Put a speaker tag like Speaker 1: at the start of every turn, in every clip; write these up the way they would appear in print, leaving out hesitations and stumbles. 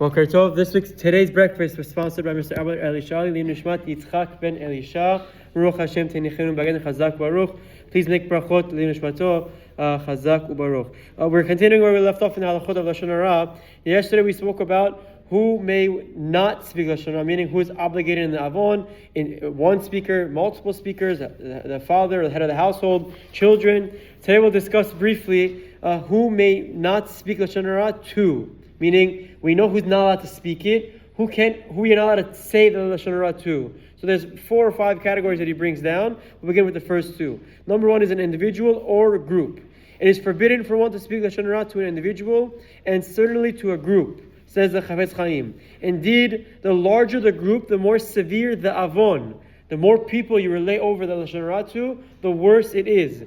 Speaker 1: Boker Tov. Today's breakfast was sponsored by Mr. Albert Elisha, Lim Nishmat Yitzchak Ben Elisha, Baruch Hashem Tenichenu Bagen Chazak Baruch. Please make brachot Lim Nishmato Chazak Ubaruch. We're continuing where we left off in the Halachot of Lashon Hara. Yesterday we spoke about who may not speak Lashon Hara, meaning who is obligated in the Avon, in one speaker, multiple speakers, the father, the head of the household, children. Today we'll discuss briefly who may not speak Lashon Hara to, meaning we know who's not allowed to speak it, who you're not allowed to say the Lashon Hara to. So there's 4 or 5 categories that he brings down. We'll begin with the first 2. Number 1 is an individual or a group. It is forbidden for one to speak Lashon Hara to an individual and certainly to a group, says the Chafetz Chaim. Indeed, the larger the group, the more severe the avon. The more people you relay over the Lashon Hara to, the worse it is.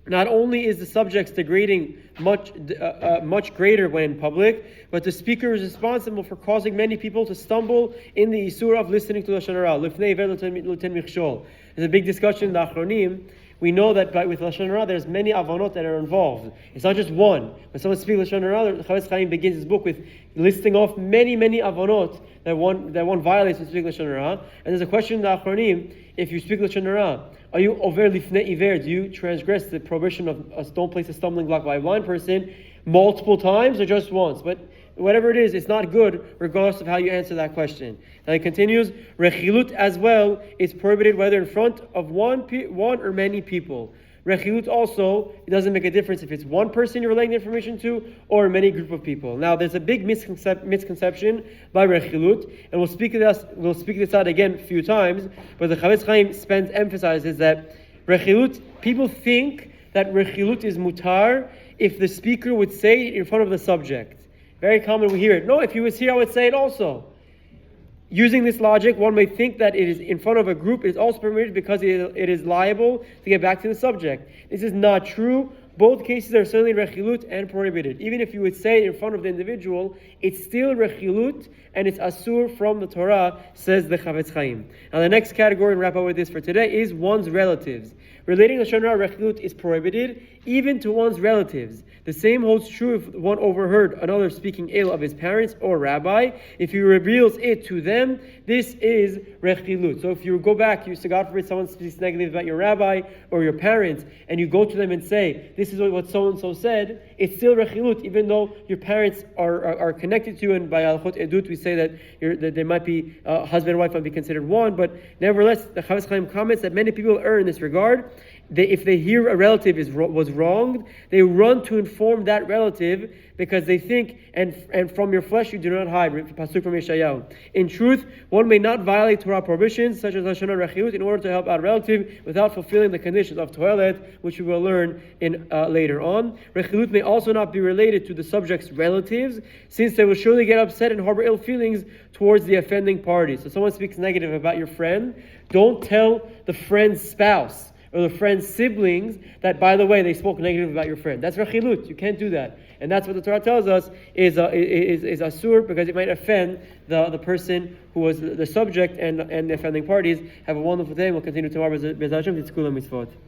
Speaker 1: Not only is the subject's degrading much greater when in public, but the speaker is responsible for causing many people to stumble in the isur of listening to Lashon Hara. There's a big discussion in the Achronim. We know that with Lashon Hara, there's many avonot that are involved. It's not just one. When someone speaks Lashon Hara, the Chafetz Chaim begins his book with listing off many avonot that one violates when speaking Lashon Hara. And there's a question in the Achronim: if you speak Lashon Hara, are you over lifnei iver? Do you transgress the prohibition of don't place a stumbling block by a blind person multiple times or just once? But whatever it is, it's not good regardless of how you answer that question. Now he continues, Rechilut as well is prohibited whether in front of one or many people. Rechilut also, it doesn't make a difference if it's one person you're relaying the information to or a many group of people. Now there's a big misconception by Rechilut, and we'll speak this out again a few times, but the Chafetz Chaim emphasizes that Rechilut, people think that Rechilut is mutar if the speaker would say it in front of the subject. Very common, we hear it. No, if he was here, I would say it also. Using this logic, one may think that it is in front of a group. It is also permitted because it is liable to get back to the subject. This is not true. Both cases are certainly rechilut and prohibited. Even if you would say it in front of the individual, it's still rechilut and it's asur from the Torah, says the Chafetz Chaim. Now the next category, and wrap up with this for today, is one's relatives. Relating Lashon Hara rechilut is prohibited, even to one's relatives. The same holds true if one overheard another speaking ill of his parents or rabbi. If he reveals it to them, this is rechilut. So if you go back, you say, God forbid, someone speaks negative about your rabbi or your parents, and you go to them and say, this is what so-and-so said, it's still rechilut, even though your parents are connected to you, and by Halachot Edut we say that they might be, husband and wife might be considered one, but nevertheless, the Chafetz Chaim comments that many people err in this regard. If they hear a relative was wronged, they run to inform that relative because they think, and from your flesh you do not hide. Pasuk from Yeshayahu. In truth, one may not violate Torah prohibitions such as Lashon Hara Rechilut in order to help out a relative without fulfilling the conditions of toilet, which we will learn in later on. Rechilut may also not be related to the subject's relatives, since they will surely get upset and harbor ill feelings towards the offending party. So someone speaks negative about your friend, don't tell the friend's spouse or the friend's siblings that, by the way, they spoke negative about your friend. That's rechilut. You can't do that. And that's what the Torah tells us is asur, because it might offend the person who was the subject and the offending parties. Have a wonderful day. We'll continue tomorrow. B'ezrat Hashem, Titzkula Mitzvot.